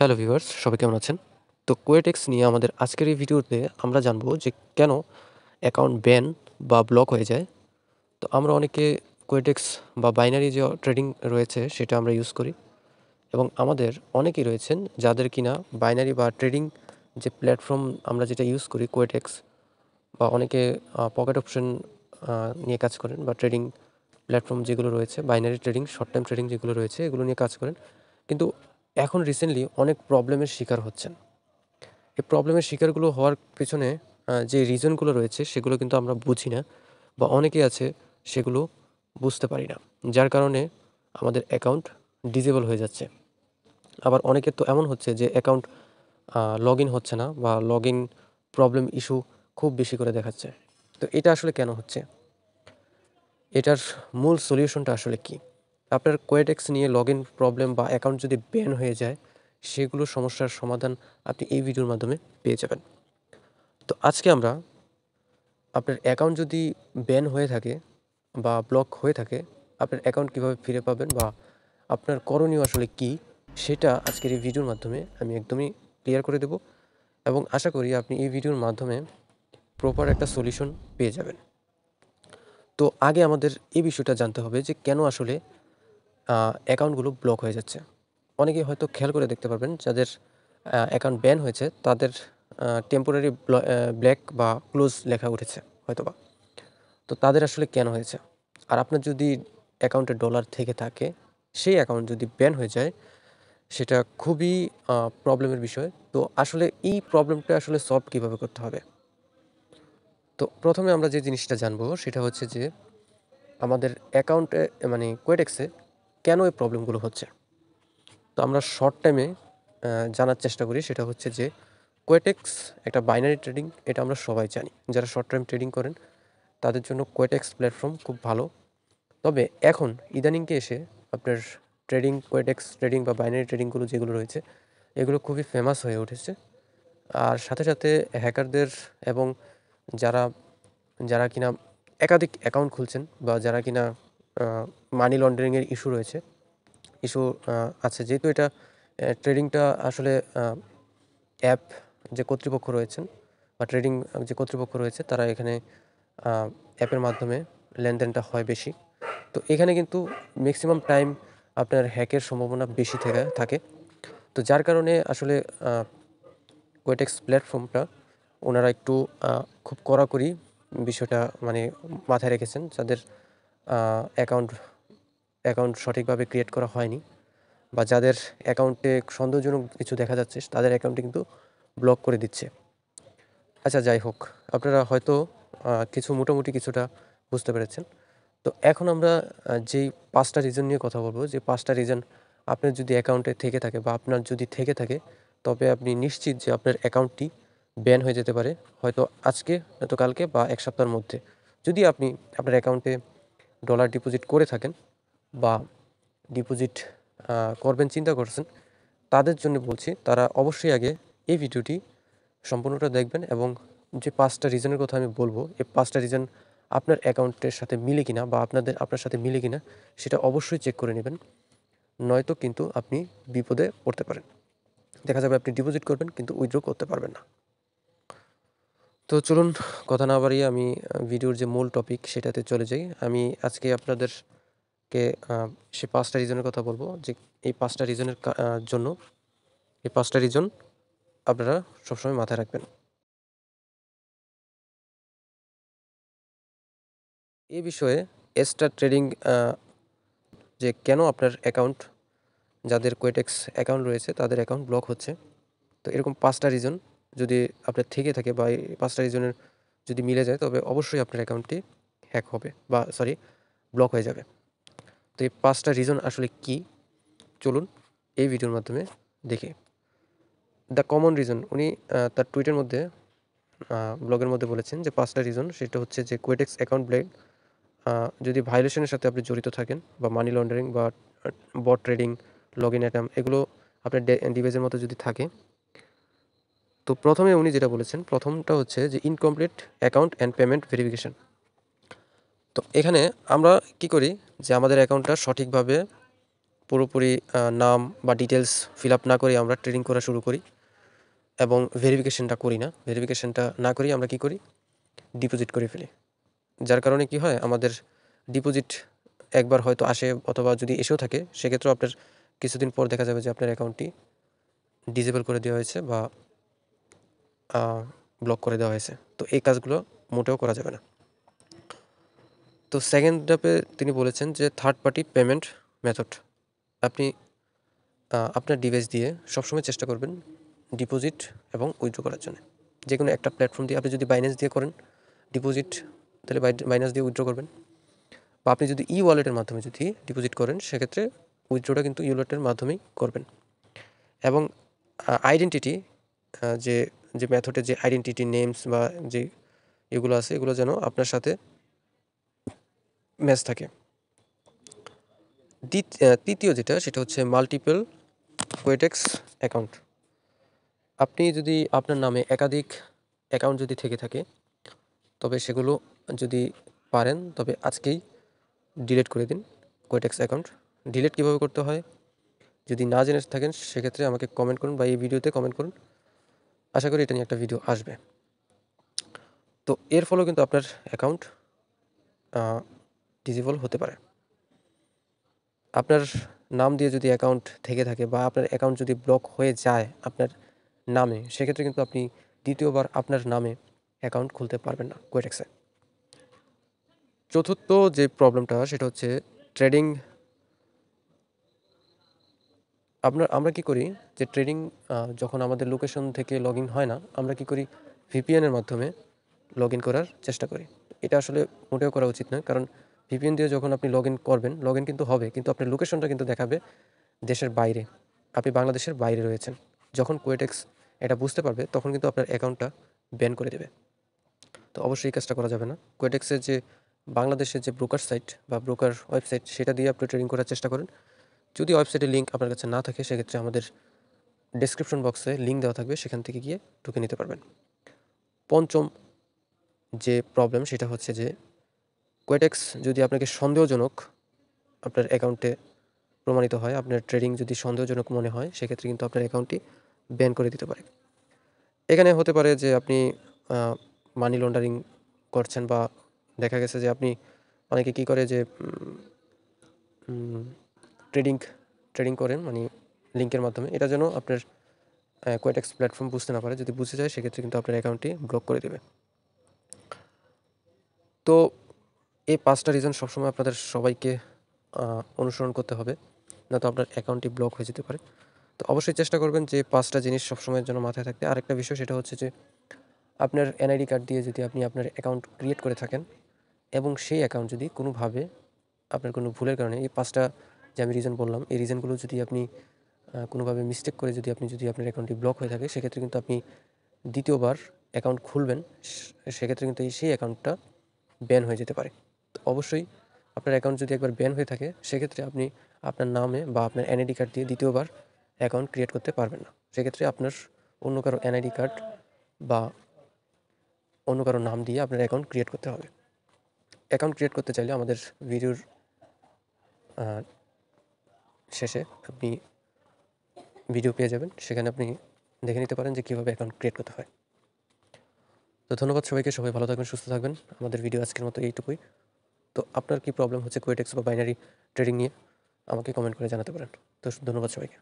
Hello viewers, সবাই কেমন আছেন? তো কোয়েটেক্স নিয়ে আমাদের আজকের এই ভিডিওতে আমরা জানবো যে কেন অ্যাকাউন্ট ব্যান বা ব্লক হয়ে যায়। তো আমরা অনেকে কোয়েটেক্স বা বাইনারি যে ট্রেডিং রয়েছে সেটা আমরা ইউজ করি এবং আমাদের অনেকেই রয়েছেন যাদের কিনা বাইনারি বা ট্রেডিং যে প্ল্যাটফর্ম আমরা যেটা ইউজ করি কোয়েটেক্স বা অনেকে পকেট অপশন নিয়ে কাজ করেন বা ট্রেডিং প্ল্যাটফর্ম যেগুলো রয়েছে binary trading, short time trading যেগুলো রয়েছে এগুলো নিয়ে কাজ করেন। কিন্তু এখন রিসেন্টলি অনেক প্রবলেমের শিকার হচ্ছেন। এই প্রবলেমের শিকারগুলো হওয়ার পেছনে যে রিজনগুলো রয়েছে সেগুলো কিন্তু আমরা বুঝি না বা অনেকেই আছে সেগুলো বুঝতে পারি না। যার কারণে আমাদের অ্যাকাউন্ট ডিসেবল হয়ে যাচ্ছে। আবার অনেকের তো এমন হচ্ছে যে অ্যাকাউন্ট লগইন হচ্ছে না বা লগইন প্রবলেম ইস্যু খুব বেশি করে দেখাচ্ছে। তো এটা আসলে কেন হচ্ছে? এটার মূল সলিউশনটা আসলে কী? আপনার কোয়েটেক্স নিয়ে লগইন প্রবলেম বা অ্যাকাউন্ট যদি ব্যান হয়ে যায়, সেগুলো সমস্যার সমাধান আপনি এই ভিডিওর মাধ্যমে পেয়ে যাবেন। তো আজকে আমরা আপনার অ্যাকাউন্ট যদি ব্যান হয়ে থাকে বা ব্লক হয়ে থাকে, আপনার অ্যাকাউন্ট কীভাবে ফিরে পাবেন বা আপনার করণীয় আসলে কী, সেটা আজকের এই ভিডিওর মাধ্যমে আমি একদমই ক্লিয়ার করে দেব এবং আশা করি আপনি এই ভিডিওর মাধ্যমে প্রপার একটা সলিউশন পেয়ে যাবেন। তো আগে আমাদের এই বিষয়টা জানতে হবে যে কেন আসলে অ্যাকাউন্টগুলো ব্লক হয়ে যাচ্ছে। অনেকেই হয়তো খেয়াল করে দেখতে পারবেন যাদের অ্যাকাউন্ট ব্যান হয়েছে তাদের টেম্পোরারি ব্ল্যাক বা ক্লোজ লেখা উঠেছে হয়তোবা। তো তাদের আসলে কেন হয়েছে? আর আপনার যদি অ্যাকাউন্টে ডলার থেকে থাকে, সেই অ্যাকাউন্ট যদি ব্যান হয়ে যায়, সেটা খুবই প্রবলেমের বিষয়। তো আসলে এই প্রবলেমটা আসলে সলভ কীভাবে করতে হবে? তো ১ম এ আমরা যে জিনিসটা জানবো সেটা হচ্ছে যে আমাদের অ্যাকাউন্টে মানে কোয়েটেক্সে কেন এই প্রবলেমগুলো হচ্ছে? তো আমরা শর্ট টাইমে জানার চেষ্টা করি সেটা হচ্ছে যে কোয়েটেক্স একটা বাইনারি ট্রেডিং, এটা আমরা সবাই জানি। যারা শর্ট টাইম ট্রেডিং করেন তাদের জন্য কোয়েটেক্স প্ল্যাটফর্ম খুব ভালো। তবে এখন ইদানিংকে এসে আপনার কোয়েটেক্স ট্রেডিং বা বাইনারি ট্রেডিংগুলো যেগুলো রয়েছে এগুলো খুবই ফেমাস হয়ে উঠেছে। আর সাথে, সাথে হ্যাকারদের এবং যারা যারা কিনা একাধিক অ্যাকাউন্ট খুলছেন বা যারা কিনা আ মানি লন্ডারিংয়ের ইস্যু আছে। যেহেতু এটা ট্রেডিংটা আসলে অ্যাপ যে কর্তৃপক্ষ রয়েছেন বা ট্রেডিং যে কর্তৃপক্ষ রয়েছে তারা এখানে অ্যাপের মাধ্যমে লেনদেনটা হয় বেশি। তো এখানে কিন্তু ম্যাক্সিমাম টাইম আপনার হ্যাকের সম্ভাবনা বেশি থাকে। তো যার কারণে আসলে আ কোয়েটেক্স প্ল্যাটফর্মটা ওনারা একটু খুব কড়াকড়ি বিষয়টা মানে মাথায় রেখেছেন। যাদের আ অ্যাকাউন্ট অ্যাকাউন্ট সঠিকভাবে ক্রিয়েট করা হয়নি বা যাদের অ্যাকাউন্টে সন্দেহজনক কিছু দেখা যাচ্ছে তাদের অ্যাকাউন্টে কিন্তু ব্লক করে দিচ্ছে। আচ্ছা যাই হোক, আপনারা হয়তো কিছু মোটামুটি কিছুটা বুঝতে পেরেছেন। তো এখন আমরা যেই ৫ টা রিজন নিয়ে কথা বলব, যে ৫ টা রিজন আপনার যদি অ্যাকাউন্টে থেকে থাকে বা আপনার যদি থেকে থাকে, তবে আপনি নিশ্চিত যে আপনার অ্যাকাউন্টটি ব্যান হয়ে যেতে পারে। হয়তো আজকে, নয়তো কালকে বা ১ সপ্তাহের মধ্যে। যদি আপনি আপনার অ্যাকাউন্টে ডলার ডিপোজিট করে থাকেন বা ডিপোজিট করবেন চিন্তা করছেন, তাদের জন্য বলছি তারা অবশ্যই আগে এই ভিডিওটি সম্পূর্ণটা দেখবেন এবং যে ৫ টা রিজনের কথা আমি বলব, এই ৫ টা রিজন আপনার অ্যাকাউন্টের সাথে মিলে কিনা বা আপনার সাথে মিলে কিনা সেটা অবশ্যই চেক করে নেবেন। নয়তো কিন্তু আপনি বিপদে পড়তে পারেন। দেখা যাবে আপনি ডিপোজিট করবেন কিন্তু উইথড্র করতে পারবেন না। তো চলুন কথা না বাড়িয়ে আমি ভিডিওর যে মূল টপিক সেটাতে চলে যাই। আমি আজকে আপনাদেরকে সে ৫ টা রিজনের কথা বলব, যে এই ৫ টা রিজনের জন্য এই ৫ টা রিজন আপনারা সবসময় মাথায় রাখবেন। এই বিষয়ে এস্টার ট্রেডিং যে কেন আপনার অ্যাকাউন্ট, যাদের কোয়েটেক্স অ্যাকাউন্ট রয়েছে তাদের অ্যাকাউন্ট ব্লক হচ্ছে। তো এরকম ৫ টা রিজন যদি আপনার থেকে থাকে বা এই ৫ টা রিজনের যদি মিলে যায় তবে অবশ্যই আপনার অ্যাকাউন্টটি হ্যাক হবে বা ব্লক হয়ে যাবে। তো এই ৫ টা রিজন আসলে কী? চলুন এই ভিডিওর মাধ্যমে দেখি। দ্য কমন রিজন উনি তার টুইটের মধ্যে ব্লগের মধ্যে বলেছেন যে ৫ টা রিজন, সেটা হচ্ছে যে কোয়েটেক্স অ্যাকাউন্ট ব্লেড যদি ভায়োলেশনের সাথে আপনি জড়িত থাকেন বা মানি লন্ডারিং বা বট ট্রেডিং, লগইন অ্যাটাম্প এগুলো আপনার ডিভাইসের মতো যদি থাকে। তো ১ম এ উনি যেটা বলেছেন, ১টা হচ্ছে যে incomplete account and payment verification. তো এখানে আমরা কি করি যে আমাদের অ্যাকাউন্টটা সঠিকভাবে পুরোপুরি নাম বা ডিটেলস ফিল আপ না করে আমরা ট্রেডিং করা শুরু করি এবং ভেরিফিকেশনটা করি না। ভেরিফিকেশনটা না করি আমরা কী করি, ডিপোজিট করে ফেলি। যার কারণে কি হয়, আমাদের ডিপোজিট একবার হয়তো আসে, অথবা যদি এসেও থাকে সেক্ষেত্রেও আপনার কিছুদিন পর দেখা যাবে যে আপনার অ্যাকাউন্টটি ডিসেবল করে দেওয়া হয়েছে বা ব্লক করে দেওয়া হয়েছে। তো এই কাজগুলো মোটেও করা যাবে না। তো সেকেন্ড ধাপে তিনি বলেছেন যে থার্ড পার্টি পেমেন্ট মেথড। আপনি আপনার ডিভাইস দিয়ে সবসময় চেষ্টা করবেন ডিপোজিট এবং উইথড্র করার জন্য। যে কোনো একটা প্ল্যাটফর্ম দিয়ে, আপনি যদি বাইন্যান্স দিয়ে করেন ডিপোজিট, তাহলে বাইন্যান্স দিয়ে উইথড্র করবেন, বা আপনি যদি ই ওয়ালেটের মাধ্যমে যদি ডিপোজিট করেন সেক্ষেত্রে উইথড্রটা কিন্তু ই ওয়ালেটের মাধ্যমেই করবেন। এবং আইডেন্টিটি, যে যে মেথডের যে আইডেন্টিটি নেমস বা যে এগুলো আছে, এগুলো যেন আপনার সাথে ম্যাচ থাকে। তৃতীয় যেটা, সেটা হচ্ছে মাল্টিপল কোয়েটেক্স অ্যাকাউন্ট। আপনি যদি আপনার নামে একাধিক অ্যাকাউন্ট যদি থেকে থাকে, তবে সেগুলো যদি পারেন তবে আজকেই ডিলিট করে দিন কোয়েটেক্স অ্যাকাউন্ট। ডিলিট কীভাবে করতে হয় যদি না জেনে থাকেন সেক্ষেত্রে আমাকে কমেন্ট করুন বা এই ভিডিওতে কমেন্ট করুন, আশা করি এটা নিয়ে একটা ভিডিও আসবে। তো এর ফলেও কিন্তু আপনার অ্যাকাউন্ট ডিসেবল হতে পারে। আপনার নাম দিয়ে যদি অ্যাকাউন্ট থেকে থাকে বা আপনার অ্যাকাউন্ট যদি ব্লক হয়ে যায় আপনার নামে, সেক্ষেত্রে কিন্তু আপনি দ্বিতীয়বার আপনার নামে অ্যাকাউন্ট খুলতে পারবেন না কোয়েটেক্সে। চতুর্থ যে প্রবলেমটা সেটা হচ্ছে ট্রেডিং। আমরা কি করি যে ট্রেডিং যখন আমাদের লোকেশন থেকে লগ ইন হয় না, আমরা কি করি ভিপিএনের মাধ্যমে লগ ইন করার চেষ্টা করি। এটা আসলে মোটেও করা উচিত নয়, কারণ ভিপিএন দিয়ে যখন আপনি লগ ইন করবেন, লগ ইন কিন্তু হবে কিন্তু আপনার লোকেশনটা কিন্তু দেখাবে দেশের বাইরে, আপনি বাংলাদেশের বাইরে রয়েছেন। যখন কোয়েটেক্স এটা বুঝতে পারবে তখন কিন্তু আপনার অ্যাকাউন্টটা ব্যান করে দেবে। তো অবশ্যই এই কাজটা করা যাবে না। কোয়েটেক্সের যে বাংলাদেশের যে ব্রোকার সাইট বা ব্রোকার ওয়েবসাইট, সেটা দিয়ে আপনি ট্রেডিং করার চেষ্টা করেন। যদি ওয়েবসাইটের লিঙ্ক আপনার কাছে না থাকে সেক্ষেত্রে আমাদের ডেসক্রিপশন বক্সে লিঙ্ক দেওয়া থাকবে, সেখান থেকে গিয়ে ঢুকে নিতে পারবেন। পঞ্চম যে প্রবলেম সেটা হচ্ছে যে কোয়েটেক্স যদি আপনাকে সন্দেহজনক আপনার অ্যাকাউন্টে প্রমাণিত হয়, আপনার ট্রেডিং যদি সন্দেহজনক মনে হয়, সেক্ষেত্রে কিন্তু আপনার অ্যাকাউন্টটি ব্যান করে দিতে পারে। এখানে হতে পারে যে আপনি মানি লন্ডারিং করছেন, বা দেখা গেছে যে আপনি অনেকে কী করে যে ট্রেডিং ট্রেডিং করেন মানে লিঙ্কের মাধ্যমে, এটা যেন আপনার কোয়েটেক্স প্ল্যাটফর্ম বুঝতে না পারে। যদি বুঝে যায় সেক্ষেত্রে কিন্তু আপনার অ্যাকাউন্টটি ব্লক করে দেবে। তো এই 5টা রিজন সবসময় আপনাদের সবাইকে অনুসরণ করতে হবে, নয়তো আপনার অ্যাকাউন্টটি ব্লক হয়ে যেতে পারে। তো অবশ্যই চেষ্টা করবেন যে 5টা জিনিস সবসময়ের জন্য মাথায় থাকতে। আরেকটা বিষয় সেটা হচ্ছে যে আপনার এনআইডি কার্ড দিয়ে যদি আপনি আপনার অ্যাকাউন্ট ক্রিয়েট করে থাকেন এবং সেই অ্যাকাউন্ট যদি কোনোভাবে আপনার কোনো ভুলের কারণে এই 5টা যে আমি রিজন বললাম, এই রিজনগুলো যদি আপনি কোনোভাবে মিস্টেক করে যদি আপনার অ্যাকাউন্টটি ব্লক হয়ে থাকে, সেক্ষেত্রে কিন্তু আপনি দ্বিতীয়বার অ্যাকাউন্ট খুলবেন, সেক্ষেত্রে কিন্তু সেই অ্যাকাউন্টটা ব্যান হয়ে যেতে পারে। তো অবশ্যই আপনার অ্যাকাউন্ট যদি একবার ব্যান হয়ে থাকে সেক্ষেত্রে আপনি আপনার নামে বা আপনার এনআইডি কার্ড দিয়ে দ্বিতীয়বার অ্যাকাউন্ট ক্রিয়েট করতে পারবেন না। সেক্ষেত্রে আপনার অন্য কারো এনআইডি কার্ড বা অন্য কারো নাম দিয়ে আপনার অ্যাকাউন্ট ক্রিয়েট করতে হবে। অ্যাকাউন্ট ক্রিয়েট করতে চাইলে আমাদের ভিডিওর শেষে আপনি ভিডিও পেয়ে যাবেন, সেখানে আপনি দেখে নিতে পারেন যে কীভাবে অ্যাকাউন্ট ক্রিয়েট করতে হয়। তো ধন্যবাদ সবাইকে, সবাই ভালো থাকবেন, সুস্থ থাকবেন। আমাদের ভিডিও আজকের মতো এইটুকুই। তো আপনার কী প্রবলেম হচ্ছে কোয়েটেক্স বা বাইনারি ট্রেডিং নিয়ে আমাকে কমেন্ট করে জানাতে পারেন। তো ধন্যবাদ সবাইকে।